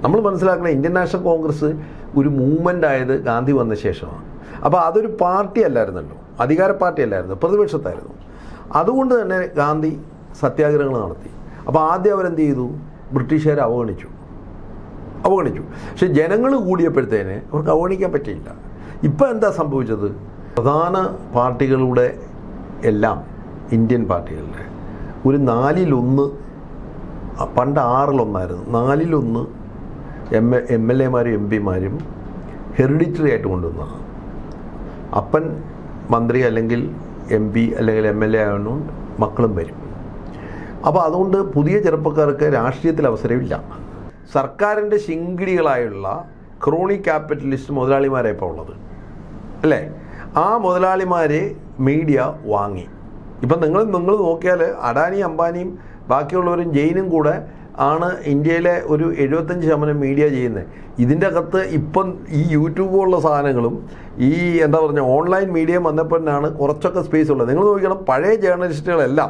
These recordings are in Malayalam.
നമ്മൾ മനസ്സിലാക്കണം ഇന്ത്യൻ നാഷണൽ കോൺഗ്രസ് ഒരു മൂവ്മെൻ്റ് ആയത് ഗാന്ധി വന്ന ശേഷമാണ്. അപ്പോൾ അതൊരു പാർട്ടി അല്ലായിരുന്നല്ലോ, അധികാര പാർട്ടി അല്ലായിരുന്നു, പ്രതിപക്ഷത്തായിരുന്നു. അതുകൊണ്ട് തന്നെ ഗാന്ധി സത്യാഗ്രഹങ്ങൾ നടത്തി. അപ്പോൾ ആദ്യം അവരെന്ത് ചെയ്തു? ബ്രിട്ടീഷുകാരെ അവഗണിച്ചു. പക്ഷെ ജനങ്ങൾ കൂടിയപ്പോഴത്തേന് അവർക്ക് അവഗണിക്കാൻ പറ്റിയില്ല. ഇപ്പം എന്താ സംഭവിച്ചത്? പ്രധാന പാർട്ടികളുടെ എല്ലാം, ഇന്ത്യൻ പാർട്ടികളുടെ ഒരു 4-1, പണ്ട് 6-1 4-1 MLA-മാരും MP-മാരും ഹെറിഡിറ്ററി ആയിട്ട് കൊണ്ടുവന്നതാണ്. അപ്പൻ മന്ത്രി അല്ലെങ്കിൽ MP അല്ലെങ്കിൽ MLA ആയതുകൊണ്ട് മക്കളും വരും. അപ്പോൾ അതുകൊണ്ട് പുതിയ ചെറുപ്പക്കാർക്ക് രാഷ്ട്രീയത്തിൽ അവസരമില്ല. സർക്കാരിൻ്റെ ശിങ്കിടികളായുള്ള ക്രോണിക് ക്യാപിറ്റലിസ്റ്റ് മുതലാളിമാരെ ഇപ്പോൾ ഉള്ളത് അല്ലേ? ആ മുതലാളിമാരെ മീഡിയ വാങ്ങി. ഇപ്പം നിങ്ങൾ നോക്കിയാൽ അഡാനി, അംബാനിയും ബാക്കിയുള്ളവരും ജെയിനും കൂടെ ആണ് ഇന്ത്യയിലെ ഒരു 75% മീഡിയ ചെയ്യുന്നത്. ഇതിൻ്റെ അകത്ത് ഇപ്പം ഈ യൂട്യൂബ് പോലുള്ള സാധനങ്ങളും ഈ എന്താ പറഞ്ഞ ഓൺലൈൻ മീഡിയ വന്നപ്പോഴാണ് കുറച്ചൊക്കെ സ്പേസ് ഉള്ളത്. നിങ്ങൾ നോക്കണം, പഴയ ജേർണലിസ്റ്റുകളെല്ലാം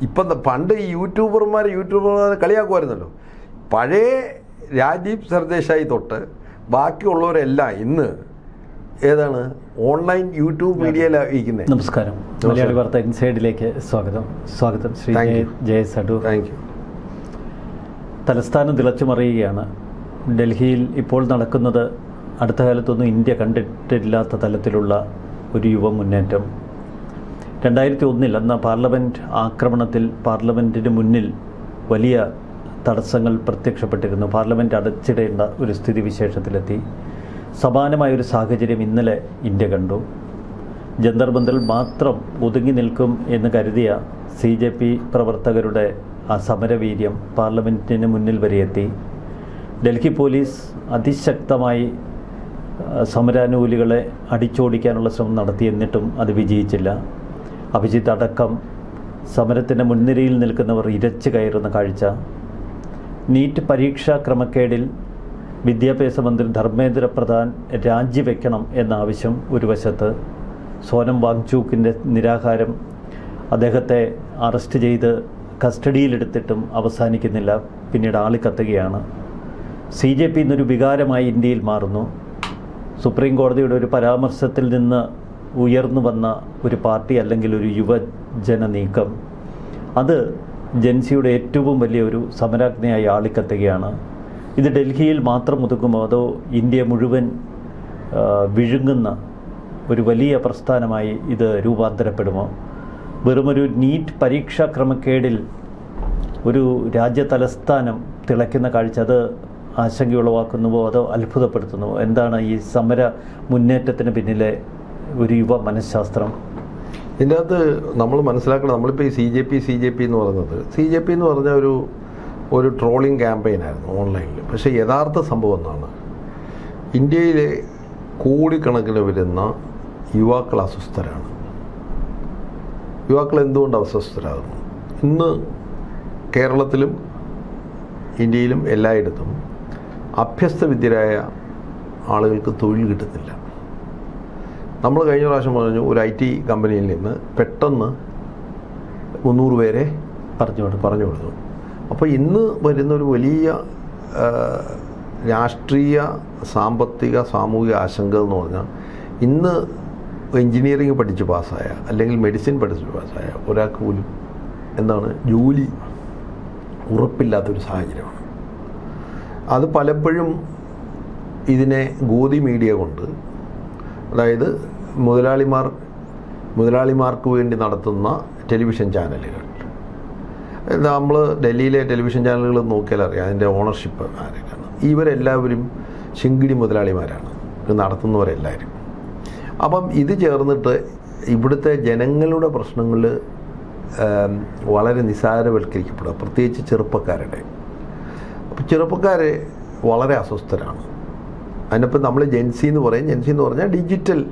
ഇപ്പം പണ്ട് ഈ യൂട്യൂബർമാരെ കളിയാക്കുമായിരുന്നല്ലോ. പഴയ രാജീവ് സർദേശായി തൊട്ട് ബാക്കിയുള്ളവരെല്ലാം ഇന്ന് ഏതാണ് ഓൺലൈൻ യൂട്യൂബ് മീഡിയയിലിരിക്കുന്നത്. നമസ്കാരം, മലയാളി വാർത്ത ഇൻസൈഡിലേക്ക് സ്വാഗതം ശ്രീ ജയസ് അടൂർ. Thank you. തലസ്ഥാനം തിളച്ചുമറിയുകയാണ്. ഡൽഹിയിൽ ഇപ്പോൾ നടക്കുന്നത് അടുത്ത കാലത്തൊന്നും ഇന്ത്യ കണ്ടിട്ടില്ലാത്ത തലത്തിലുള്ള ഒരു യുവ മുന്നേറ്റം. 2001 അന്ന് പാർലമെൻറ്റ് ആക്രമണത്തിൽ പാർലമെൻറ്റിന് മുന്നിൽ വലിയ തടസ്സങ്ങൾ പ്രത്യക്ഷപ്പെട്ടിരുന്നു. പാർലമെൻറ്റ് അടച്ചിടേണ്ട ഒരു സ്ഥിതിവിശേഷത്തിലെത്തി. സമാനമായൊരു സാഹചര്യം ഇന്നലെ ഇന്ത്യ കണ്ടു. ജന്തർ മന്ദിറിൽ മാത്രം ഒതുങ്ങി നിൽക്കും എന്ന് കരുതിയ CJP പ്രവർത്തകരുടെ ആ സമരവീര്യം പാർലമെൻറ്റിന് മുന്നിൽ വരെ എത്തി. ഡൽഹി പോലീസ് അതിശക്തമായി സമരാനുകൂലികളെ അടിച്ചോടിക്കാനുള്ള ശ്രമം നടത്തി. എന്നിട്ടും അത് വിജയിച്ചില്ല. അഭിജിത്ത് അടക്കം സമരത്തിൻ്റെ മുൻനിരയിൽ നിൽക്കുന്നവർ ഇരച്ചു കയറുന്ന കാഴ്ച. നീറ്റ് പരീക്ഷാ ക്രമക്കേടിൽ വിദ്യാഭ്യാസ മന്ത്രി ധർമ്മേന്ദ്ര പ്രധാൻ രാജിവെക്കണം എന്ന ആവശ്യം ഒരു വശത്ത്, സോനം വാങ്ചൂക്കിൻ്റെ നിരാഹാരം, അദ്ദേഹത്തെ അറസ്റ്റ് ചെയ്ത് കസ്റ്റഡിയിലെടുത്തിട്ടും അവസാനിക്കുന്നില്ല, പിന്നീട് ആളിക്കത്തുകയാണ്. CJP എന്നൊരു വികാരമായി ഇന്ത്യയിൽ മാറുന്നു. സുപ്രീം കോടതിയുടെ ഒരു പരാമർശത്തിൽ നിന്ന് ഉയർന്നു വന്ന ഒരു പാർട്ടി അല്ലെങ്കിൽ ഒരു യുവജന നീക്കം, അത് ജൻസിയുടെ ഏറ്റവും വലിയൊരു സമരാഗ്നിയായി ആളിക്കത്തുകയാണ്. ഇത് ഡൽഹിയിൽ മാത്രം ഒതുക്കുമോ അതോ ഇന്ത്യ മുഴുവൻ വിഴുങ്ങുന്ന ഒരു വലിയ പ്രസ്ഥാനമായി ഇത് രൂപാന്തരപ്പെടുമോ? വെറുമൊരു നീറ്റ് പരീക്ഷാ ക്രമക്കേടിൽ ഒരു രാജ്യ തലസ്ഥാനം തിളയ്ക്കുന്ന കാഴ്ച, അത് ആശങ്കയുളവാക്കുന്നുവോ അതോ അത്ഭുതപ്പെടുത്തുന്നുവോ? എന്താണ് ഈ സമര മുന്നേറ്റത്തിന് പിന്നിലെ ഒരു യുവ മനഃശാസ്ത്രം? ഇതിൻ്റെ അകത്ത് നമ്മൾ മനസ്സിലാക്കണം, നമ്മളിപ്പോൾ ഈ CJP എന്ന് പറഞ്ഞ ഒരു ട്രോളിങ് ക്യാമ്പയിനായിരുന്നു ഓൺലൈനിൽ. പക്ഷേ യഥാർത്ഥ സംഭവം എന്നാണ്, ഇന്ത്യയിലെ കോടിക്കണക്കിന് വരുന്ന യുവാക്കൾ അസ്വസ്ഥരാണ്. യുവാക്കൾ എന്തുകൊണ്ട് അസ്വസ്ഥരാകുന്നു? ഇന്ന് കേരളത്തിലും ഇന്ത്യയിലും എല്ലായിടത്തും അഭ്യസ്തവിദ്യരായ ആളുകൾക്ക് തൊഴിൽ കിട്ടുന്നില്ല. നമ്മൾ കഴിഞ്ഞ പ്രാവശ്യം പറഞ്ഞു ഒരു IT കമ്പനിയിൽ നിന്ന് പെട്ടെന്ന് 300 പേരെ പറഞ്ഞു കൊടുത്തു. അപ്പോൾ ഇന്ന് വരുന്നൊരു വലിയ രാഷ്ട്രീയ, സാമ്പത്തിക, സാമൂഹിക ആശങ്ക എന്ന് പറഞ്ഞാൽ, ഇന്ന് എൻജിനീയറിംഗ് പഠിച്ച് പാസ്സായ അല്ലെങ്കിൽ മെഡിസിൻ പഠിച്ച് പാസ്സായ ഒരാൾക്ക് പോലും എന്താണ് ജോലി ഉറപ്പില്ലാത്തൊരു സാഹചര്യമാണ്. അത് പലപ്പോഴും ഇതിനെ ഗോദി മീഡിയ കൊണ്ട്, അതായത് മുതലാളിമാർക്ക് വേണ്ടി നടത്തുന്ന ടെലിവിഷൻ ചാനലുകൾ, നമ്മൾ ഡൽഹിയിലെ ടെലിവിഷൻ ചാനലുകൾ നോക്കിയാൽ അറിയാം അതിൻ്റെ ഓണർഷിപ്പ് ആരൊക്കെയാണ്. ഇവരെല്ലാവരും ശിങ്കിടി മുതലാളിമാരാണ്, ഇത് നടത്തുന്നവരെല്ലാവരും. അപ്പം ഇത് ചേർന്നിട്ട് ഇവിടുത്തെ ജനങ്ങളുടെ പ്രശ്നങ്ങൾ വളരെ നിസ്സാരവൽക്കരിക്കപ്പെടുക, പ്രത്യേകിച്ച് ചെറുപ്പക്കാരുടെ. അപ്പോൾ ചെറുപ്പക്കാർ വളരെ അസ്വസ്ഥരാണ്. അതിനൊപ്പം നമ്മൾ ജെൻസി എന്ന് പറഞ്ഞാൽ ഡിജിറ്റൽ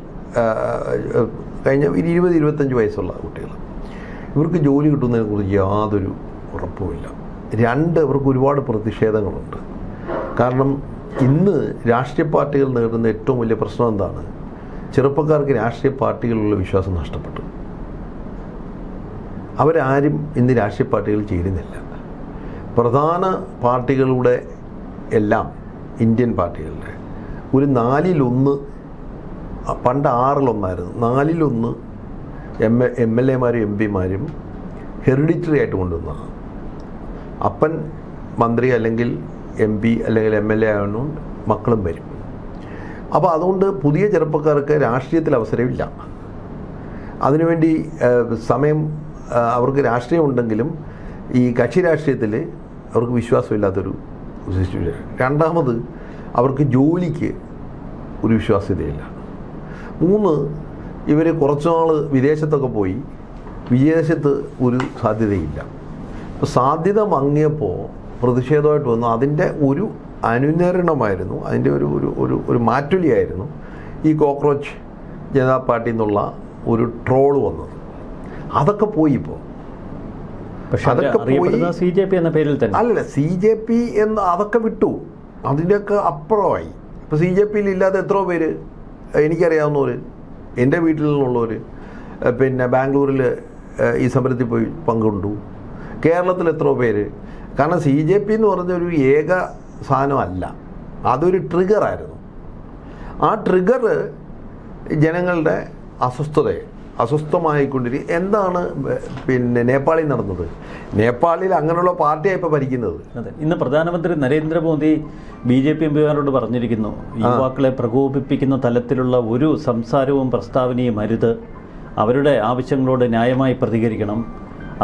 കഴിഞ്ഞ 20-25 വയസ്സുള്ള കുട്ടികൾ. ഇവർക്ക് ജോലി കിട്ടുന്നതിനെക്കുറിച്ച് യാതൊരു ഉറപ്പുമില്ല. ഇവർക്ക് ഒരുപാട് പ്രതിഷേധങ്ങളുണ്ട്. കാരണം ഇന്ന് രാഷ്ട്രീയ പാർട്ടികൾ നേരിടുന്ന ഏറ്റവും വലിയ പ്രശ്നം എന്താണ്? ചെറുപ്പക്കാർക്ക് രാഷ്ട്രീയ പാർട്ടികളിലുള്ള വിശ്വാസം നഷ്ടപ്പെട്ടു. അവരാരും ഇന്ന് രാഷ്ട്രീയ പാർട്ടികൾ ചേരുന്നില്ല. പ്രധാന പാർട്ടികളുടെ എല്ലാം, ഇന്ത്യൻ പാർട്ടികളുടെ ഒരു 4-1, പണ്ട് 6-1, 4-1 MLA-മാരും MP-മാരും ഹെറിഡിറ്ററി ആയിട്ട് കൊണ്ടുവന്നതാണ്. അപ്പൻ മന്ത്രി അല്ലെങ്കിൽ MP അല്ലെങ്കിൽ MLA ആയതുകൊണ്ട് മക്കളും വരും. അപ്പോൾ അതുകൊണ്ട് പുതിയ ചെറുപ്പക്കാർക്ക് രാഷ്ട്രീയത്തിൽ അവസരമില്ല. അതിനുവേണ്ടി സമയം അവർക്ക് രാഷ്ട്രീയം ഉണ്ടെങ്കിലും ഈ കക്ഷി രാഷ്ട്രീയത്തിൽ അവർക്ക് വിശ്വാസമില്ലാത്തൊരു സിറ്റുവേഷൻ. രണ്ടാമത് അവർക്ക് ജോലിക്ക് ഒരു വിശ്വാസ്യതയില്ല. 3, ഇവർ കുറച്ചുനാൾ വിദേശത്തൊക്കെ പോയി, വിദേശത്ത് ഒരു സാധ്യതയില്ല. അപ്പോൾ സാധ്യത മങ്ങിയപ്പോൾ പ്രതിഷേധമായിട്ട് വന്നു. അതിൻ്റെ ഒരു അനുനരണമായിരുന്നു, അതിൻ്റെ ഒരു മാറ്റൊലിയായിരുന്നു ഈ കോക്രോച്ച് ജനതാ പാർട്ടി എന്നുള്ള ഒരു ട്രോള് വന്നത്. അതൊക്കെ പോയി ഇപ്പോൾ. പക്ഷെ അതൊക്കെ പോയി CJP എന്ന പേരിൽ തന്നെ അല്ല, CJP എന്ന് അതൊക്കെ വിട്ടു, അതിൻ്റെയൊക്കെ അപ്പുറമായി. ഇപ്പോൾ CJPയിൽ ഇല്ലാതെ എത്രയോ പേര് എനിക്കറിയാവുന്നവർ, എൻ്റെ വീട്ടിൽ നിന്നുള്ളവർ പിന്നെ ബാംഗ്ലൂരിൽ ഈ സമരത്തിൽ പോയി പങ്കുകൊണ്ടു. കേരളത്തിൽ എത്രയോ പേര്. കാരണം CJP എന്ന് പറഞ്ഞൊരു ഏക സാധനമല്ല, അതൊരു ട്രിഗറായിരുന്നു. ആ ട്രിഗർ ജനങ്ങളുടെ അസ്വസ്ഥമായിക്കൊണ്ടിരിക്കും. എന്താണ് പിന്നെ നേപ്പാളിൽ നടന്നത്? നേപ്പാളിൽ അങ്ങനെയുള്ള പാർട്ടിയാണ് ഇപ്പോൾ ഭരിക്കുന്നത്. അതെ, ഇന്ന് പ്രധാനമന്ത്രി നരേന്ദ്രമോദി BJP എംപിമാരോട് പറഞ്ഞിരിക്കുന്നു, യുവാക്കളെ പ്രകോപിപ്പിക്കുന്ന തലത്തിലുള്ള ഒരു സംസാരവും പ്രസ്താവനയും അരുത്. അവരുടെ ആവശ്യങ്ങളോട് ന്യായമായി പ്രതികരിക്കണം,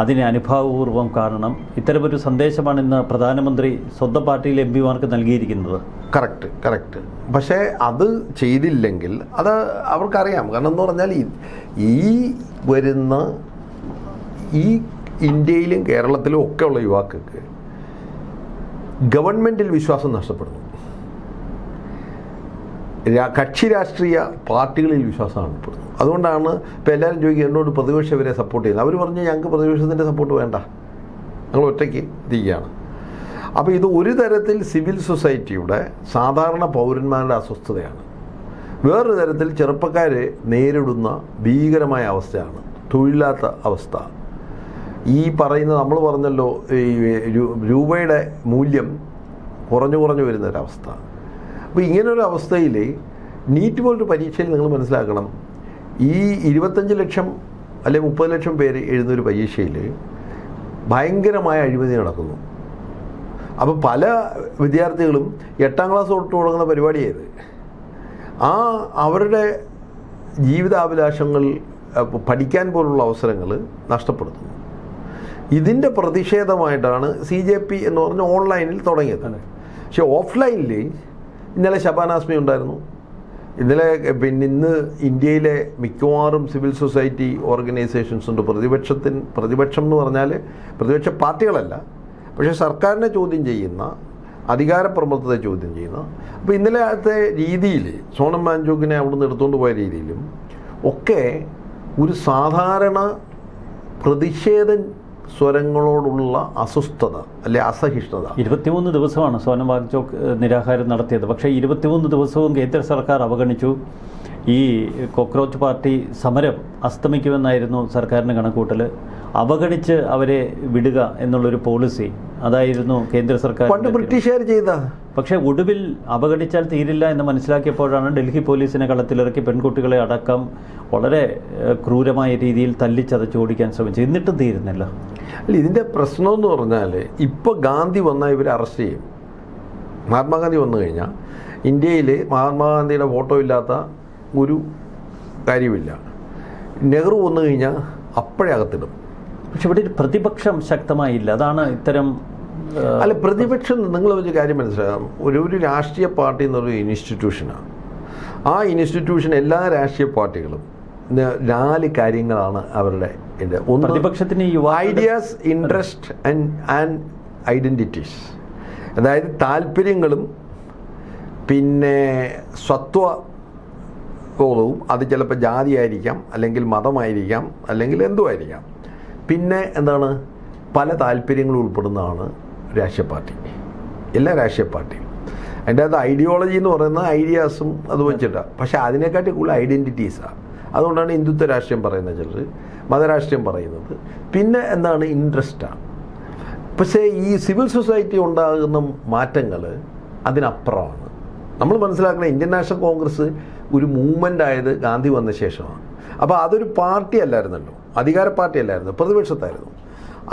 അതിനെ അനുഭാവപൂർവ്വം കാണണം. ഇത്തരമൊരു സന്ദേശമാണ് ഇന്ന് പ്രധാനമന്ത്രി സ്വന്തം പാർട്ടിയിലെ എംപിമാർക്ക് നൽകിയിരിക്കുന്നത്. കറക്റ്റ്. പക്ഷേ അത് ചെയ്തില്ലെങ്കിൽ അത് അവർക്കറിയാം. കാരണം എന്ന് പറഞ്ഞാൽ ഈ വരുന്ന ഈ ഇന്ത്യയിലും കേരളത്തിലും ഒക്കെ ഉള്ള യുവാക്കൾക്ക് ഗവൺമെൻറ്റിൽ വിശ്വാസം നഷ്ടപ്പെടുന്നു. കക്ഷി രാഷ്ട്രീയ പാർട്ടികളിൽ വിശ്വാസം നഷ്ടപ്പെടുന്നു. അതുകൊണ്ടാണ് ഇപ്പോൾ എല്ലാവരും ചോദിക്കുക എന്നോട് പ്രതിപക്ഷം ഇവരെ സപ്പോർട്ട് ചെയ്യുന്നത്. അവർ പറഞ്ഞു ഞങ്ങൾക്ക് പ്രതിപക്ഷത്തിൻ്റെ സപ്പോർട്ട് വേണ്ട, ഞങ്ങൾ ഒറ്റയ്ക്ക് ഇരിക്കുകയാണ്. അപ്പോൾ ഇത് ഒരു തരത്തിൽ സിവിൽ സൊസൈറ്റിയുടെ സാധാരണ പൗരന്മാരുടെ അസ്വസ്ഥതയാണ്. വേറൊരു തരത്തിൽ ചെറുപ്പക്കാർ നേരിടുന്ന ഭീകരമായ അവസ്ഥയാണ്, തൊഴിലില്ലാത്ത അവസ്ഥ. ഈ പറയുന്ന നമ്മൾ പറഞ്ഞല്ലോ, ഈ രൂപയുടെ മൂല്യം കുറഞ്ഞു വരുന്നൊരവസ്ഥ. അപ്പോൾ ഇങ്ങനൊരു അവസ്ഥയിൽ നീറ്റ് പോലൊരു പരീക്ഷയിൽ നിങ്ങൾ മനസ്സിലാക്കണം, ഈ 25 ലക്ഷം അല്ലെങ്കിൽ 30 ലക്ഷം പേര് എഴുതുന്നൊരു പരീക്ഷയിൽ ഭയങ്കരമായ അഴിമതി നടക്കുന്നു. അപ്പോൾ പല വിദ്യാർത്ഥികളും 8ാം ക്ലാസ് തൊട്ട് തുടങ്ങുന്ന പരിപാടിയായത്. അവരുടെ ജീവിതാഭിലാഷങ്ങൾ, പഠിക്കാൻ പോലുള്ള അവസരങ്ങൾ നഷ്ടപ്പെടുത്തുന്നു. ഇതിൻ്റെ പ്രതിഷേധമായിട്ടാണ് CJP എന്ന് പറഞ്ഞ ഓൺലൈനിൽ തുടങ്ങിയത്. പക്ഷേ ഓഫ്ലൈനിൽ ഇന്നലെ ഷബാന ആസ്മി ഉണ്ടായിരുന്നു. ഇന്ന് ഇന്ത്യയിലെ മിക്കവാറും സിവിൽ സൊസൈറ്റി ഓർഗനൈസേഷൻസ് ഉണ്ട്. പ്രതിപക്ഷം എന്ന് പറഞ്ഞാൽ പ്രതിപക്ഷ പാർട്ടികളല്ല, പക്ഷേ സർക്കാരിനെ ചോദ്യം ചെയ്യുന്ന, അധികാരപ്രമത്തത്തെ ചോദ്യം ചെയ്യുന്ന. അപ്പോൾ ഇന്നലത്തെ രീതിയിൽ സോണം വാങ്ചുക്കിനെ അവിടുന്ന് എടുത്തുകൊണ്ട് പോയ രീതിയിലും ഒക്കെ ഒരു സാധാരണ പ്രതിഷേധ സ്വരങ്ങളോടുള്ള അസ്വസ്ഥത അല്ലെ അസഹിഷ്ണുത. 23 ദിവസമാണ് സോനം വാങ്ചോക്ക് നിരാഹാരം നടത്തിയത്. പക്ഷേ 23 ദിവസവും കേന്ദ്ര സർക്കാർ അവഗണിച്ചു. ഈ കോക്രോച്ച് പാർട്ടി സമരം അസ്തമിക്കുമെന്നായിരുന്നു സർക്കാരിൻ്റെ കണക്കൂട്ടൽ. അവഗണിച്ച് അവരെ വിടുക എന്നുള്ളൊരു പോളിസി അതായിരുന്നു കേന്ദ്ര സർക്കാർ പണ്ട് ബ്രിട്ടീഷുകാർ ചെയ്ത. പക്ഷേ ഒടുവിൽ അവഗണിച്ചാൽ തീരില്ല എന്ന് മനസ്സിലാക്കിയപ്പോഴാണ് ഡൽഹി പോലീസിനെ കളത്തിലിറക്കി പെൺകുട്ടികളെ അടക്കം വളരെ ക്രൂരമായ രീതിയിൽ തല്ലിച്ചതച്ച് ഓടിക്കാൻ ശ്രമിച്ചു. എന്നിട്ടും തീരുന്നില്ല. അല്ല, ഇതിൻ്റെ പ്രശ്നമെന്ന് പറഞ്ഞാൽ ഇപ്പോൾ ഗാന്ധി വന്നാൽ ഇവർ അറസ്റ്റ് ചെയ്യും. മഹാത്മാഗാന്ധി വന്നു കഴിഞ്ഞാൽ ഇന്ത്യയിൽ മഹാത്മാഗാന്ധിയുടെ ഫോട്ടോ ഇല്ലാത്ത ഒരു കാര്യമില്ല. നെഹ്റു വന്നു കഴിഞ്ഞാൽ അപ്പോഴേ അകത്തിടും. പക്ഷെ ഇവിടെ ഒരു പ്രതിപക്ഷം ശക്തമായില്ല. അതാണ് ഇത്തരം അല്ല, പ്രതിപക്ഷം നിങ്ങൾ ഒരു കാര്യം മനസ്സിലാക്കാം. ഒരു രാഷ്ട്രീയ പാർട്ടി എന്നൊരു ഇൻസ്റ്റിറ്റ്യൂഷനാണ്. ആ ഇൻസ്റ്റിറ്റ്യൂഷൻ എല്ലാ രാഷ്ട്രീയ പാർട്ടികളും 4 കാര്യങ്ങളാണ് അവരുടെ. ഒന്ന്, പ്രതിപക്ഷത്തിന് ഐഡിയാസ്, ഇൻട്രസ്റ്റ് ആൻഡ് ഐഡൻറ്റിറ്റീസ്. അതായത് താല്പര്യങ്ങളും പിന്നെ സ്വത്വബോധവും. അത് ചിലപ്പോൾ ജാതിയായിരിക്കാം, അല്ലെങ്കിൽ മതമായിരിക്കാം, അല്ലെങ്കിൽ എന്തുമായിരിക്കാം. പിന്നെ എന്താണ്, പല താല്പര്യങ്ങളും ഉൾപ്പെടുന്നതാണ് രാഷ്ട്രീയ പാർട്ടി, എല്ലാ രാഷ്ട്രീയ പാർട്ടിയും. അതിൻ്റെ അകത്ത് ഐഡിയോളജി എന്ന് പറയുന്നത് ഐഡിയാസും അത് വെച്ചിട്ടാണ്. പക്ഷേ അതിനെക്കാട്ടി കൂടുതൽ ഐഡൻറ്റിറ്റീസാണ്. അതുകൊണ്ടാണ് ഹിന്ദുത്വ രാഷ്ട്രീയം പറയുന്നത്, ചിലർ മതരാഷ്ട്രീയം പറയുന്നത്. പിന്നെ എന്താണ്, ഇൻട്രസ്റ്റാണ്. പക്ഷേ ഈ സിവിൽ സൊസൈറ്റി ഉണ്ടാകുന്ന മാറ്റങ്ങൾ അതിനപ്പുറമാണ്. നമ്മൾ മനസ്സിലാക്കുന്ന ഇന്ത്യൻ നാഷണൽ കോൺഗ്രസ് ഒരു മൂവ്മെൻ്റ് ആയത് ഗാന്ധി വന്ന ശേഷമാണ്. അപ്പോൾ അതൊരു പാർട്ടി അല്ലായിരുന്നല്ലോ, അധികാര പാർട്ടി അല്ലായിരുന്നു, പ്രതിപക്ഷത്തായിരുന്നു.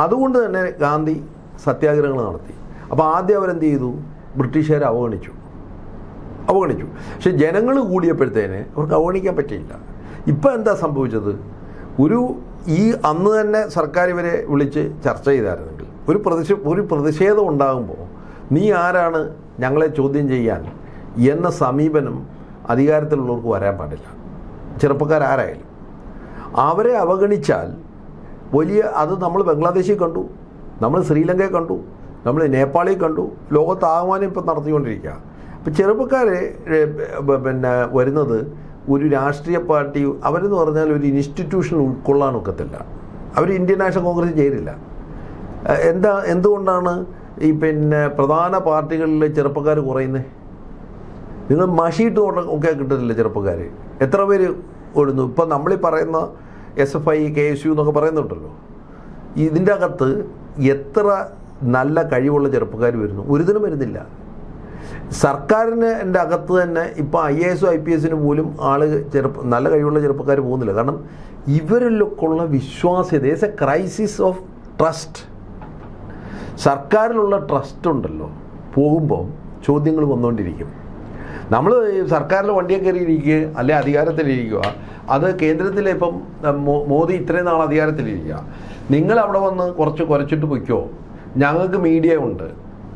അതുകൊണ്ട് തന്നെ ഗാന്ധി സത്യാഗ്രഹങ്ങൾ നടത്തി. അപ്പോൾ ആദ്യം അവരെന്ത് ചെയ്തു? ബ്രിട്ടീഷുകാരെ അവഗണിച്ചു. പക്ഷെ ജനങ്ങൾ കൂടിയപ്പോഴത്തേന് അവർക്ക് അവഗണിക്കാൻ പറ്റിയില്ല. ഇപ്പം എന്താ സംഭവിച്ചത്? ഈ അന്ന് തന്നെ സർക്കാർ ഇവരെ വിളിച്ച് ചർച്ച ചെയ്തായിരുന്നെങ്കിൽ ഒരു പ്രതിഷേധം ഉണ്ടാകുമ്പോൾ നീ ആരാണ് ഞങ്ങളെ ചോദ്യം ചെയ്യാൻ എന്ന സമീപനം അധികാരത്തിലുള്ളവർക്ക് വരാൻ പാടില്ല. ചെറുപ്പക്കാരാരായാലും അവരെ അവഗണിച്ചാൽ അത് നമ്മൾ ബംഗ്ലാദേശിൽ കണ്ടു, നമ്മൾ ശ്രീലങ്കയിൽ കണ്ടു, നമ്മൾ നേപ്പാളിൽ കണ്ടു, ലോകത്താകമാനം ഇപ്പം നടത്തിക്കൊണ്ടിരിക്കുക. അപ്പം ചെറുപ്പക്കാർ വരുന്നത് ഒരു രാഷ്ട്രീയ പാർട്ടി അവരെന്ന് പറഞ്ഞാൽ ഒരു ഇൻസ്റ്റിറ്റ്യൂഷൻ ഉൾക്കൊള്ളാൻ ഒക്കത്തില്ല. അവർ ഇന്ത്യൻ നാഷണൽ കോൺഗ്രസ് ചേരില്ല. എന്തുകൊണ്ടാണ് ഈ പ്രധാന പാർട്ടികളിൽ ചെറുപ്പക്കാർ കുറയുന്നത്? നിങ്ങൾ മഷിയിട്ട് ഒക്കെ കിട്ടുന്നില്ല ചെറുപ്പക്കാർ. എത്ര പേര് ഓടുന്നു? ഇപ്പം നമ്മളീ പറയുന്ന SFI KSU എന്നൊക്കെ പറയുന്നുണ്ടല്ലോ, ഇതിൻ്റെ അകത്ത് എത്ര നല്ല കഴിവുള്ള ചെറുപ്പക്കാർ വരുന്നു? ഒരുതിനും വരുന്നില്ല. സർക്കാരിൻ്റെ അകത്ത് തന്നെ ഇപ്പോൾ IAS IPS പോലും നല്ല കഴിവുള്ള ചെറുപ്പക്കാർ പോകുന്നില്ല. കാരണം ഇവരിലൊക്കെയുള്ള വിശ്വാസ്യത, എ ക്രൈസിസ് ഓഫ് ട്രസ്റ്റ്. സർക്കാരിലുള്ള ട്രസ്റ്റ് ഉണ്ടല്ലോ, പോകുമ്പോൾ ചോദ്യങ്ങൾ വന്നുകൊണ്ടിരിക്കും. നമ്മൾ സർക്കാരിൽ വണ്ടിയെ കയറിയിരിക്കുക, അല്ലെ അധികാരത്തിലിരിക്കുക. അത് കേന്ദ്രത്തിലെ ഇപ്പം മോദി ഇത്രയും നാൾ അധികാരത്തിലിരിക്കുക. നിങ്ങൾ അവിടെ വന്ന് കുറച്ച് കുരച്ചിട്ട് പൊയ്ക്കോ, ഞങ്ങൾക്ക് മീഡിയ ഉണ്ട്,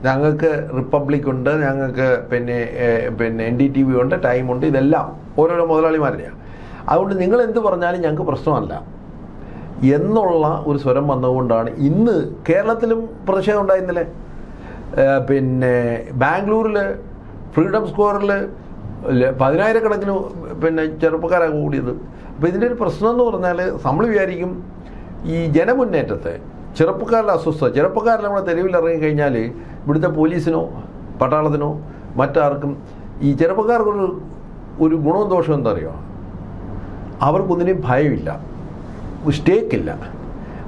ഞങ്ങൾക്ക് റിപ്പബ്ലിക് ഉണ്ട്, ഞങ്ങൾക്ക് NDTV ഉണ്ട്, ടൈമുണ്ട്, ഇതെല്ലാം ഓരോരോ മുതലാളിമാരുടെയാണ്. അതുകൊണ്ട് നിങ്ങൾ എന്ത് പറഞ്ഞാലും ഞങ്ങൾക്ക് പ്രശ്നമല്ല എന്നുള്ള ഒരു സ്വരം വന്നതുകൊണ്ടാണ് ഇന്ന് കേരളത്തിലും പ്രതിഷേധം ഉണ്ടായിരുന്നില്ലേ. ബാംഗ്ലൂരിൽ ഫ്രീഡം സ്ക്വയറിൽ 10,000-കണക്കിന് ചെറുപ്പക്കാരാണ് കൂടിയത്. അപ്പോൾ ഇതിൻ്റെ ഒരു പ്രശ്നം എന്ന് പറഞ്ഞാൽ നമ്മൾ വിചാരിക്കും ഈ ജനമുന്നേറ്റത്തെ ചെറുപ്പക്കാരുടെ അസ്വസ്ഥത, ചെറുപ്പക്കാരെല്ലാം നമ്മുടെ തെരുവിൽ ഇറങ്ങിക്കഴിഞ്ഞാൽ ഇവിടുത്തെ പോലീസിനോ പട്ടാളത്തിനോ മറ്റാർക്കും ഈ ചെറുപ്പക്കാർക്കൊരു ഗുണവും ദോഷവും എന്താ അറിയുമോ? അവർക്കൊന്നിനും ഭയമില്ല, സ്റ്റേക്കില്ല.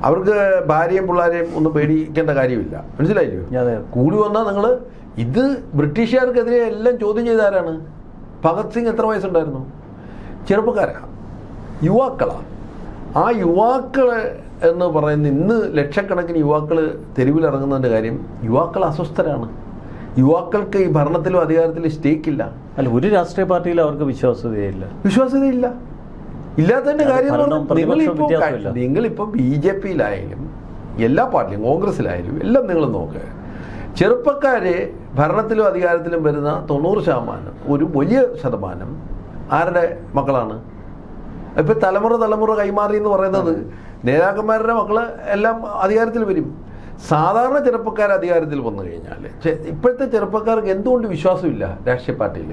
അവർക്ക് ഭാര്യയും പിള്ളേരെയും ഒന്നും പേടിക്കേണ്ട കാര്യമില്ല. മനസ്സിലായില്ലോ? കൂടി വന്നാൽ നിങ്ങൾ ഇത് ബ്രിട്ടീഷുകാർക്കെതിരെ എല്ലാം ചോദ്യം ചെയ്താരാണ്? ഭഗത് സിംഗ് എത്ര വയസ്സുണ്ടായിരുന്നു? ചെറുപ്പക്കാരാണ്, യുവാക്കളാണ്. ആ യുവാക്കൾ എന്ന് പറയുന്ന ഇന്ന് ലക്ഷക്കണക്കിന് യുവാക്കൾ തെരുവിലിറങ്ങുന്നതിൻ്റെ കാര്യം യുവാക്കൾ അസ്വസ്ഥരാണ്. യുവാക്കൾക്ക് ഈ ഭരണത്തിലും അധികാരത്തിലും സ്റ്റേക്കില്ല. അല്ല, ഒരു രാഷ്ട്രീയ പാർട്ടിയിലും അവർക്ക് വിശ്വാസ്യതയില്ല. ഇല്ലാത്തതിൻ്റെ കാര്യം നിങ്ങളിപ്പോൾ BJPയിലായാലും എല്ലാ പാർട്ടിയും കോൺഗ്രസ്സിലായാലും എല്ലാം നിങ്ങൾ നോക്കുക. ചെറുപ്പക്കാർ ഭരണത്തിലും അധികാരത്തിലും വരുന്ന 90%, ഒരു വലിയ ശതമാനം ആരുടെ മക്കളാണ്? ഇപ്പം തലമുറ കൈമാറി എന്ന് പറയുന്നത് നേതാക്കന്മാരുടെ മക്കൾ എല്ലാം അധികാരത്തിൽ വരും. സാധാരണ ചെറുപ്പക്കാർ അധികാരത്തിൽ വന്നു കഴിഞ്ഞാൽ ഇപ്പോഴത്തെ ചെറുപ്പക്കാർക്ക് എന്തുകൊണ്ട് വിശ്വാസമില്ല രാഷ്ട്രീയ പാർട്ടിയിൽ?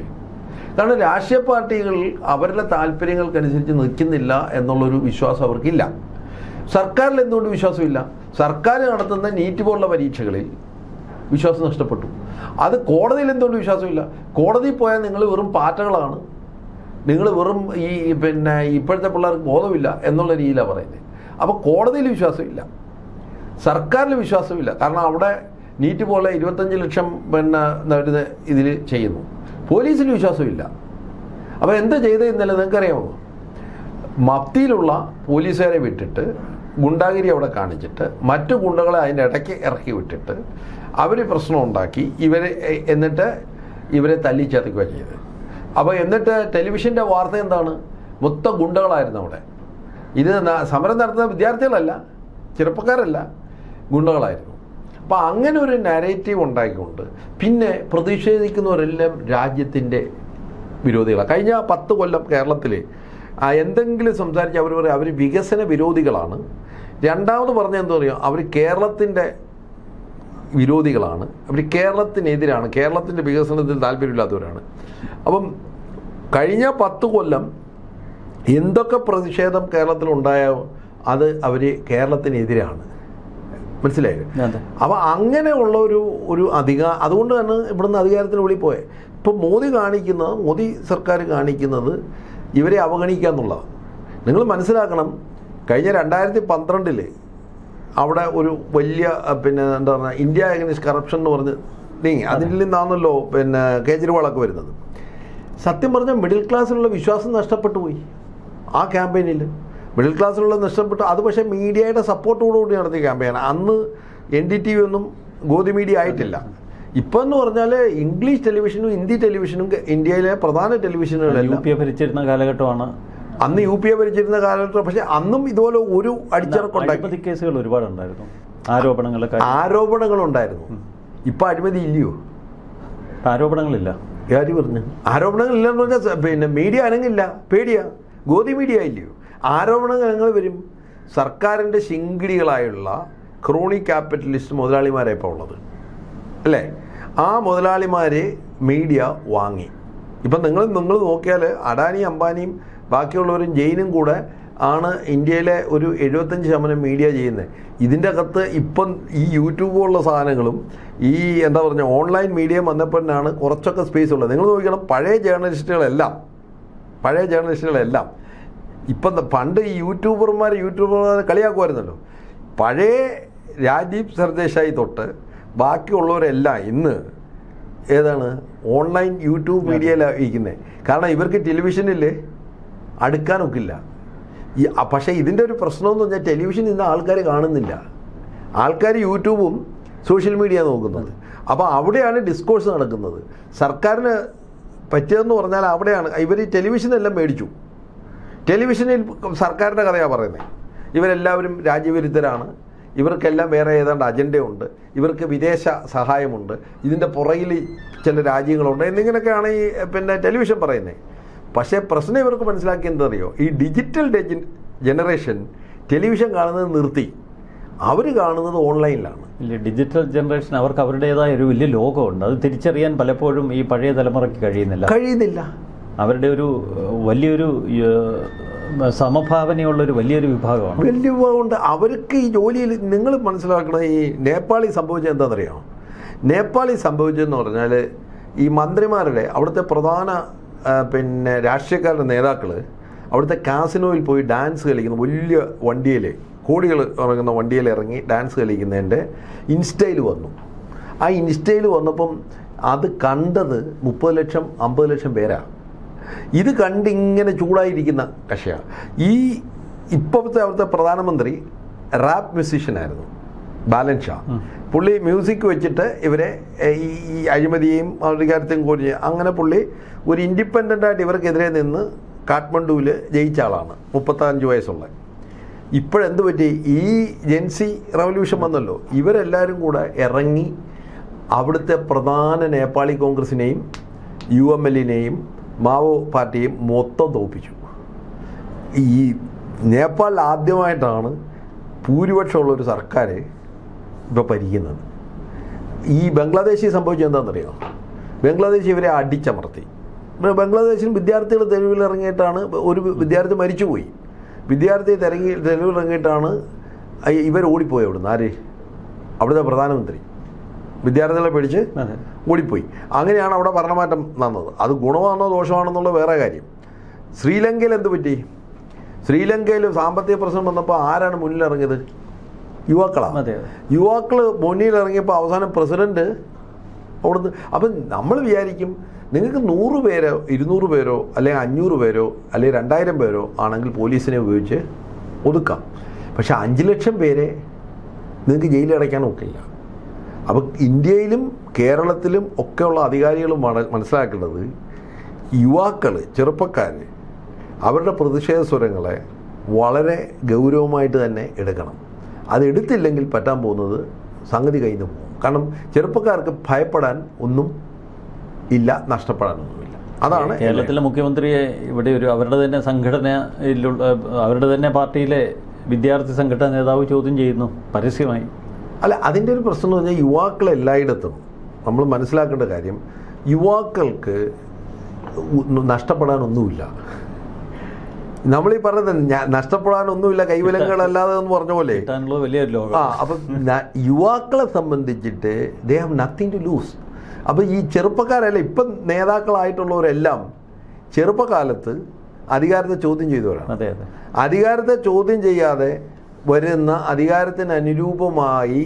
കാരണം രാഷ്ട്രീയ പാർട്ടികൾ അവരുടെ താല്പര്യങ്ങൾക്കനുസരിച്ച് നിൽക്കുന്നില്ല എന്നുള്ളൊരു വിശ്വാസം അവർക്കില്ല. സർക്കാരിൽ എന്തുകൊണ്ട് വിശ്വാസമില്ല? സർക്കാർ നടത്തുന്ന നീറ്റ് പോലുള്ള പരീക്ഷകളിൽ വിശ്വാസം നഷ്ടപ്പെട്ടു. അത് കോടതിയിൽ എന്തുകൊണ്ട് വിശ്വാസമില്ല? കോടതിയിൽ പോയാൽ നിങ്ങൾ വെറും പാറ്റകളാണ്, നിങ്ങൾ വെറും ഇപ്പോഴത്തെ പിള്ളേർക്ക് ബോധമില്ല എന്നുള്ള രീതിയിലാണ് പറയുന്നത്. അപ്പോൾ കോടതിയിൽ വിശ്വാസമില്ല, സർക്കാരിൽ വിശ്വാസമില്ല. കാരണം അവിടെ നീറ്റ് പോലെ 25 ലക്ഷം ഇതിൽ ചെയ്യുന്നു. പോലീസിൽ വിശ്വാസമില്ല. അപ്പോൾ എന്താ ചെയ്തതെന്നല്ല നിങ്ങൾക്കറിയാമോ? മഫ്തിയിലുള്ള പോലീസുകാരെ വിട്ടിട്ട് ഗുണ്ടാഗിരി അവിടെ കാണിച്ചിട്ട് മറ്റു ഗുണ്ടകളെ അതിൻ്റെ ഇടയ്ക്ക് ഇറക്കി വിട്ടിട്ട് അവർ പ്രശ്നം ഉണ്ടാക്കി എന്നിട്ട് ഇവരെ തല്ലിച്ചതയ്ക്കുക ചെയ്ത്. അപ്പോൾ എന്നിട്ട് ടെലിവിഷൻ്റെ വാർത്ത എന്താണ്? മൊത്തം ഗുണ്ടകളായിരുന്നു അവിടെ. ഇത് സമരം നടത്തുന്ന വിദ്യാർത്ഥികളല്ല, ചെറുപ്പക്കാരല്ല, ഗുണ്ടകളായിരുന്നു. അപ്പോൾ അങ്ങനെ ഒരു നാരേറ്റീവ് ഉണ്ടാക്കിക്കൊണ്ട് പിന്നെ പ്രതിഷേധിക്കുന്നവരെല്ലാം രാജ്യത്തിൻ്റെ വിരോധികളാണ്. കഴിഞ്ഞ 10 കൊല്ലം കേരളത്തിൽ എന്തെങ്കിലും സംസാരിച്ച് അവർ പറയും അവർ വികസന വിരോധികളാണ്. രണ്ടാമത് പറഞ്ഞാൽ എന്താ പറയുക? അവർ കേരളത്തിൻ്റെ വിരോധികളാണ്, അവർ കേരളത്തിനെതിരാണ്, കേരളത്തിൻ്റെ വികസനത്തിൽ താല്പര്യമില്ലാത്തവരാണ്. അപ്പം കഴിഞ്ഞ 10 കൊല്ലം എന്തൊക്കെ പ്രതിഷേധം കേരളത്തിലുണ്ടായോ അത് അവർ കേരളത്തിനെതിരാണ്. മനസ്സിലായോ? അപ്പോൾ അങ്ങനെയുള്ള ഒരു അതുകൊണ്ട് തന്നെ ഇവിടുന്ന് അധികാരത്തിന് വെളിയിൽ പോയെ. ഇപ്പം മോദി സർക്കാർ കാണിക്കുന്നത് ഇവരെ അവഗണിക്കുക എന്നുള്ളതാണ്. നിങ്ങൾ മനസ്സിലാക്കണം, കഴിഞ്ഞ 2012 അവിടെ ഒരു വലിയ പിന്നെ എന്താ പറയുക ഇന്ത്യ അഗൈൻസ്റ്റ് കറപ്ഷൻ എന്ന് പറഞ്ഞ് നീങ്ങി. അതിൽ നിന്നാണല്ലോ പിന്നെ കേജ്രിവാളൊക്കെ വരുന്നത്. സത്യം പറഞ്ഞാൽ മിഡിൽ ക്ലാസ്സിലുള്ള വിശ്വാസം നഷ്ടപ്പെട്ടു പോയി ആ ക്യാമ്പയിനിൽ. മിഡിൽ ക്ലാസ്സിലുള്ള നഷ്ടപ്പെട്ടു. അത് പക്ഷേ മീഡിയയുടെ സപ്പോർട്ടോടുകൂടി നടത്തിയ ക്യാമ്പയിനാണ്. അന്ന് NDTV ഒന്നും ഗോദി മീഡിയ ആയിട്ടില്ല. ഇപ്പം എന്ന് പറഞ്ഞാൽ ഇംഗ്ലീഷ് ടെലിവിഷനും ഹിന്ദി ടെലിവിഷനും ഇന്ത്യയിലെ പ്രധാന ടെലിവിഷനുകളെല്ലാം ഭരിച്ചിരുന്ന കാലഘട്ടമാണ് അന്ന്. UPA ഭരിച്ചിരുന്ന കാലഘട്ടം. പക്ഷെ അന്നും ഇതുപോലെ ഒരു അടിച്ചിറക്കുണ്ടായി. കേസുകൾ ഒരുപാടുണ്ടായിരുന്നു, ആരോപണങ്ങളുണ്ടായിരുന്നു. ഇപ്പം അഴിമതി ഇല്ലയോ? ആരോപണങ്ങളില്ല. ആര് പറഞ്ഞു? ആരോപണങ്ങളില്ലെന്ന് പറഞ്ഞാൽ പിന്നെ മീഡിയ അനങ്ങില്ല, പേടിയാ. ഗോദി മീഡിയ ഇല്ലയോ? ആരോപണങ്ങൾ വരും. സർക്കാരിൻ്റെ ശിങ്കിടികളായുള്ള ക്രോണി ക്യാപിറ്റലിസ്റ്റ് മുതലാളിമാരെ ഇപ്പോൾ ഉള്ളത് അല്ലേ? ആ മുതലാളിമാരെ മീഡിയ വാങ്ങി. ഇപ്പം നിങ്ങൾ നോക്കിയാൽ അഡാനി അംബാനിയും ബാക്കിയുള്ളവരും ജെയിനും കൂടെ ആണ് ഇന്ത്യയിലെ ഒരു 75% മീഡിയ ചെയ്യുന്നത്. ഇതിൻ്റെ അകത്ത് ഇപ്പം ഈ യൂട്യൂബ് പോലുള്ള സാധനങ്ങളും ഈ എന്താ പറഞ്ഞ ഓൺലൈൻ മീഡിയ വന്നപ്പോഴാണ് കുറച്ചൊക്കെ സ്പേസ് ഉള്ളത്. നിങ്ങൾ നോക്കണം, പഴയ ജേർണലിസ്റ്റുകളെല്ലാം ഇപ്പം പണ്ട് ഈ യൂട്യൂബർമാരെ കളിയാക്കുമായിരുന്നല്ലോ. പഴയ രാജീവ് സർദേശായി തൊട്ട് ബാക്കിയുള്ളവരെല്ലാം ഇന്ന് ഏതാണ് ഓൺലൈൻ യൂട്യൂബ് മീഡിയയിലാണ് ഇരിക്കുന്നത്. കാരണം ഇവർക്ക് ടെലിവിഷനിൽ അടുക്കാനൊക്കില്ല. പക്ഷേ ഇതിൻ്റെ ഒരു പ്രശ്നമെന്ന് പറഞ്ഞാൽ ടെലിവിഷൻ ഇന്ന് ആൾക്കാർ കാണുന്നില്ല. ആൾക്കാർ യൂട്യൂബും സോഷ്യൽ മീഡിയ നോക്കുന്നത്. അപ്പോൾ അവിടെയാണ് ഡിസ്കോഴ്സ് നടക്കുന്നത്. സർക്കാരിന് പറ്റിയതെന്ന് പറഞ്ഞാൽ അവിടെയാണ്. ഇവർ ടെലിവിഷനെല്ലാം മേടിച്ചു. ടെലിവിഷനിൽ സർക്കാരിൻ്റെ കഥയാണ് പറയുന്നത്. ഇവരെല്ലാവരും രാജ്യവിരുദ്ധരാണ്, ഇവർക്കെല്ലാം വേറെ ഏതാണ്ട് അജണ്ടയുണ്ട്, ഇവർക്ക് വിദേശ സഹായമുണ്ട്, ഇതിൻ്റെ പുറകിൽ ചില രാജ്യങ്ങളുണ്ട് എന്നിങ്ങനെയൊക്കെയാണ് ഈ പിന്നെ ടെലിവിഷൻ പറയുന്നത്. പക്ഷേ പ്രശ്നം ഇവർക്ക് മനസ്സിലാക്കിയെന്തറിയോ? ഈ ഡിജിറ്റൽ ജനറേഷൻ ടെലിവിഷൻ കാണുന്നത് നിർത്തി. അവർ കാണുന്നത് ഓൺലൈനിലാണ്. ഇല്ല, ഡിജിറ്റൽ ജനറേഷൻ അവർക്ക് അവരുടേതായ ഒരു വലിയ ലോകമുണ്ട്. അത് തിരിച്ചറിയാൻ പലപ്പോഴും ഈ പഴയ തലമുറയ്ക്ക് കഴിയുന്നില്ല. അവരുടെ ഒരു വലിയൊരു സമഭാവനയുള്ളൊരു വലിയൊരു വിഭാഗമുണ്ട്. അവർക്ക് ഈ ജോലിയിൽ നിങ്ങൾ മനസ്സിലാക്കണം. ഈ നേപ്പാളിൽ സംഭവിച്ചത് എന്താണെന്നറിയാമോ? നേപ്പാളിൽ സംഭവിച്ചതെന്ന് പറഞ്ഞാൽ ഈ മന്ത്രിമാരുടെ അവിടുത്തെ പ്രധാന പിന്നെ രാഷ്ട്രീയക്കാരുടെ നേതാക്കൾ അവിടുത്തെ കാസിനോയിൽ പോയി ഡാൻസ് കളിക്കുന്ന വലിയ വണ്ടിയിൽ, കോടികൾ ഇറങ്ങുന്ന വണ്ടിയിൽ ഇറങ്ങി ഡാൻസ് കളിക്കുന്നതിൻ്റെ ഇൻസ്റ്റയിൽ വന്നു. ആ ഇൻസ്റ്റയിൽ വന്നപ്പം അത് കണ്ടത് 30 ലക്ഷം 50 ലക്ഷം പേരാണ്. ഇത് കണ്ടിങ്ങനെ ചൂടായിരിക്കുന്ന കക്ഷിയാണ്. ഈ ഇപ്പോഴത്തെ അവിടുത്തെ പ്രധാനമന്ത്രി റാപ്പ് മ്യൂസീഷ്യനായിരുന്നു ബാലൻ ഷാ. പുള്ളി മ്യൂസിക് വെച്ചിട്ട് ഇവരെ ഈ അഴിമതിയെയും അധികാരത്തെയും കോരി അങ്ങനെ പുള്ളി ഒരു ഇൻഡിപെൻഡൻ്റായിട്ട് ഇവർക്കെതിരെ നിന്ന് കാഠ്മണ്ഡുവിൽ ജയിച്ച ആളാണ്. 35 വയസ്സുള്ള. ഇപ്പോഴെന്ത് പറ്റി? ഈ ജെൻസി റവല്യൂഷൻ വന്നല്ലോ. ഇവരെല്ലാവരും കൂടെ ഇറങ്ങി അവിടുത്തെ പ്രധാന നേപ്പാളി കോൺഗ്രസിനെയും UMLനെയും മാവോ പാർട്ടിയെയും മൊത്തം തോൽപ്പിച്ചു. ഈ നേപ്പാളിൽ ആദ്യമായിട്ടാണ് ഭൂരിപക്ഷമുള്ളൊരു സർക്കാർ ഇപ്പോൾ ഭരിക്കുന്നത്. ഈ ബംഗ്ലാദേശിൽ സംഭവിച്ചത് എന്താണെന്നറിയാം? ബംഗ്ലാദേശ് ഇവരെ അടിച്ചമർത്തി. ബംഗ്ലാദേശിൽ വിദ്യാർത്ഥികൾ തെരുവിലിറങ്ങിയിട്ടാണ്, ഒരു വിദ്യാർത്ഥി മരിച്ചുപോയി. വിദ്യാർത്ഥി തെരുവിലിറങ്ങിയിട്ടാണ് ഇവർ ഓടിപ്പോയി. അവിടുന്ന് ആര്? അവിടുത്തെ പ്രധാനമന്ത്രി വിദ്യാർത്ഥികളെ പിടിച്ച് ഓടിപ്പോയി. അങ്ങനെയാണ് അവിടെ ഭരണമാറ്റം നടന്നത്. അത് ഗുണമാണോ ദോഷമാണെന്നുള്ള വേറെ കാര്യം. ശ്രീലങ്കയിൽ എന്ത് പറ്റി? ശ്രീലങ്കയിൽ സാമ്പത്തിക പ്രശ്നം വന്നപ്പോൾ ആരാണ് മുന്നിലിറങ്ങിയത്? യുവാക്കളാണ്. യുവാക്കൾ മുന്നിലിറങ്ങിയപ്പോൾ അവസാനം പ്രസിഡന്റ് അവിടുന്ന്. അപ്പം നമ്മൾ വിചാരിക്കും നിങ്ങൾക്ക് 100 പേരോ 200 പേരോ അല്ലെങ്കിൽ 500 പേരോ അല്ലെങ്കിൽ 2000 പേരോ ആണെങ്കിൽ പോലീസിനെ ഉപയോഗിച്ച് ഒതുക്കാം. പക്ഷെ 5 ലക്ഷം പേരെ നിങ്ങൾക്ക് ജയിലടയ്ക്കാൻ ഒക്കില്ല. അപ്പോൾ ഇന്ത്യയിലും കേരളത്തിലും ഒക്കെയുള്ള അധികാരികളും മനസ്സിലാക്കേണ്ടത് യുവാക്കൾ, ചെറുപ്പക്കാർ അവരുടെ പ്രതിഷേധ സ്വരങ്ങളെ വളരെ ഗൗരവമായിട്ട് തന്നെ എടുക്കണം. അതെടുത്തില്ലെങ്കിൽ പറ്റാൻ പോകുന്നത് സംഗതി കയ്യിൽ നിന്ന് പോകും. കാരണം ചെറുപ്പക്കാർക്ക് ഭയപ്പെടാൻ ഒന്നും ഇല്ല, നഷ്ടപ്പെടാനൊന്നുമില്ല. അതാണ് കേരളത്തിലെ മുഖ്യമന്ത്രിയെ ഇവിടെ ഒരു അവരുടെ തന്നെ സംഘടനയിലുള്ള അവരുടെ തന്നെ പാർട്ടിയിലെ വിദ്യാർത്ഥി സംഘടനാ നേതാവ് ചോദ്യം ചെയ്യുന്നു പരസ്യമായി. അല്ല, അതിൻ്റെ ഒരു പ്രശ്നം എന്ന് പറഞ്ഞാൽ യുവാക്കൾ എല്ലായിടത്തും നമ്മൾ മനസ്സിലാക്കേണ്ട കാര്യം, യുവാക്കൾക്ക് നഷ്ടപ്പെടാനൊന്നുമില്ല. നമ്മളീ പറഞ്ഞത് നഷ്ടപ്പെടാനൊന്നുമില്ല കൈവലങ്ങളല്ലാതെ എന്ന് പറഞ്ഞ പോലെ. അപ്പം യുവാക്കളെ സംബന്ധിച്ചിട്ട് they have nothing to lose. അപ്പം ഈ ചെറുപ്പക്കാരല്ല, ഇപ്പം നേതാക്കളായിട്ടുള്ളവരെല്ലാം ചെറുപ്പകാലത്ത് അധികാരത്തെ ചോദ്യം ചെയ്തവരാണ്. അധികാരത്തെ ചോദ്യം ചെയ്യാതെ വരുന്ന അധികാരത്തിന് അനുരൂപമായി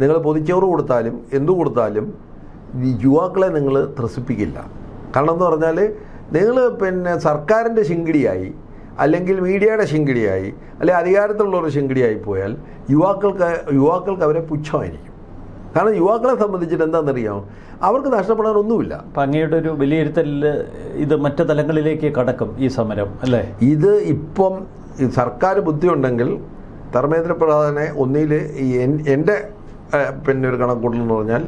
നിങ്ങൾ പൊതിച്ചോറ് കൊടുത്താലും എന്തു കൊടുത്താലും ഈ യുവാക്കളെ നിങ്ങൾ ത്രസിപ്പിക്കില്ല. കാരണം എന്ന് പറഞ്ഞാൽ നിങ്ങൾ പിന്നെ സർക്കാരിൻ്റെ ശിങ്കിടിയായി, അല്ലെങ്കിൽ മീഡിയയുടെ ശിങ്കിടിയായി, അല്ലെങ്കിൽ അധികാരത്തിലുള്ളവരുടെ ശിങ്കിടിയായി പോയാൽ യുവാക്കൾക്ക് അവരെ പുച്ഛമായിരിക്കും. കാരണം യുവാക്കളെ സംബന്ധിച്ചിട്ട് എന്താണെന്നറിയാമോ, അവർക്ക് നഷ്ടപ്പെടാനൊന്നുമില്ല. അപ്പം അങ്ങയുടെ ഒരു വിലയിരുത്തലിൽ ഇത് മറ്റു തലങ്ങളിലേക്ക് കടക്കും ഈ സമരം അല്ലേ? ഇത് ഇപ്പം സർക്കാർ ബുദ്ധിയുണ്ടെങ്കിൽ ധർമ്മേന്ദ്ര പ്രധാനെ ഒന്നിൽ എൻ്റെ പിന്നെ ഒരു കണക്കൂട്ടലെന്ന് പറഞ്ഞാൽ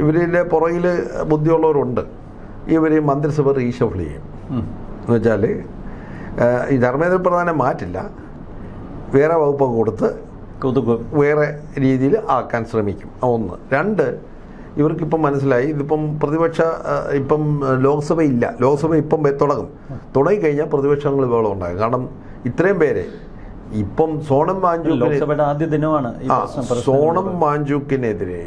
ഇവരിലെ പുറകിൽ ബുദ്ധിയുള്ളവരുണ്ട്, ഇവർ മന്ത്രിസഭ റീഷഫിൾ ചെയ്യും. എന്ന് വെച്ചാൽ ഈ ധർമ്മേന്ദ്ര പ്രധാനെ മാറ്റില്ല, വേറെ വകുപ്പൊക്കെ കൊടുത്ത് വേറെ രീതിയിൽ ആക്കാൻ ശ്രമിക്കും. ഒന്ന്. രണ്ട്, ഇവർക്കിപ്പം മനസ്സിലായി ഇതിപ്പം ഇപ്പം ലോക്സഭ ഇല്ല, ലോക്സഭ ഇപ്പം തുടങ്ങിക്കഴിഞ്ഞാൽ പ്രതിപക്ഷങ്ങൾ വേളം ഉണ്ടാകും. കാരണം ഇത്രയും പേരെ ഇപ്പം സോണം ലോക്സഭയുടെ ആദ്യ ദിനമാണ്. സോണം വാങ്ചുക്കിനെതിരെ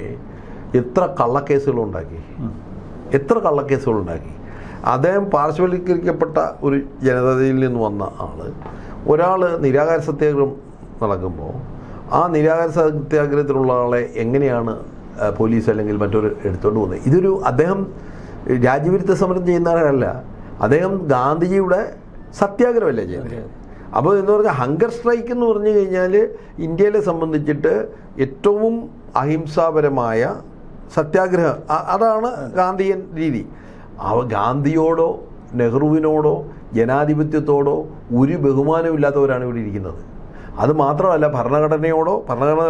എത്ര കള്ളക്കേസുകളുണ്ടാക്കി. അദ്ദേഹം പാർശ്വവൽക്കരിക്കപ്പെട്ട ഒരു ജനതയിൽ നിന്ന് വന്ന ആള്, ഒരാൾ നിരാഹാര സത്യാഗ്രഹം നടക്കുമ്പോൾ ആ നിരാഹാര സത്യാഗ്രഹത്തിലുള്ള ആളെ എങ്ങനെയാണ് പോലീസ് അല്ലെങ്കിൽ മറ്റൊരു എടുത്തുകൊണ്ട് പോകുന്നത്? അദ്ദേഹം രാജ്യവിരുദ്ധ സമരം ചെയ്യുന്ന ആളല്ല, അദ്ദേഹം ഗാന്ധിജിയുടെ സത്യാഗ്രഹമല്ലേ ചെയ്യുന്നത്. അപ്പോൾ എന്ന് പറഞ്ഞാൽ ഹങ്കർ സ്ട്രൈക്ക് എന്ന് പറഞ്ഞു കഴിഞ്ഞാൽ ഇന്ത്യയിലെ സംബന്ധിച്ചിട്ട് ഏറ്റവും അഹിംസാപരമായ സത്യാഗ്രഹം, അതാണ് ഗാന്ധിയൻ രീതി. ഗാന്ധിയോടോ നെഹ്റുവിനോടോ ജനാധിപത്യത്തോടോ ഒരു ബഹുമാനമില്ലാത്തവരാണ് ഇവിടെ ഇരിക്കുന്നത്. അത് മാത്രമല്ല, ഭരണഘടന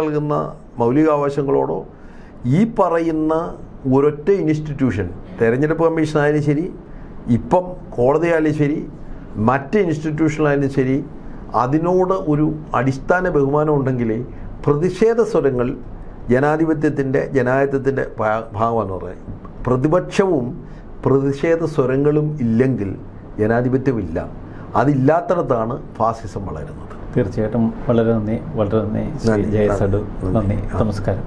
നൽകുന്ന മൗലികാവകാശങ്ങളോടോ ഈ പറയുന്ന ഒരൊറ്റ ഇൻസ്റ്റിറ്റ്യൂഷൻ, തെരഞ്ഞെടുപ്പ് കമ്മീഷനായാലും ശരി, ഇപ്പം കോടതിയായാലും ശരി, മറ്റ് ഇൻസ്റ്റിറ്റ്യൂഷനായാലും ശരി, അതിനോട് ഒരു അടിസ്ഥാന ബഹുമാനം ഉണ്ടെങ്കിൽ പ്രതിഷേധ സ്വരങ്ങൾ ജനാധിപത്യത്തിൻ്റെ ഭാഗമാണെന്ന് പറയാം. പ്രതിപക്ഷവും പ്രതിഷേധ സ്വരങ്ങളും ഇല്ലെങ്കിൽ ജനാധിപത്യമില്ല. അതില്ലാത്തിടത്താണ് ഫാസിസം വളരുന്നത്. തീർച്ചയായിട്ടും. വളരെ നന്ദി, വളരെ നന്ദി ജയസഡു. നന്ദി, നമസ്കാരം.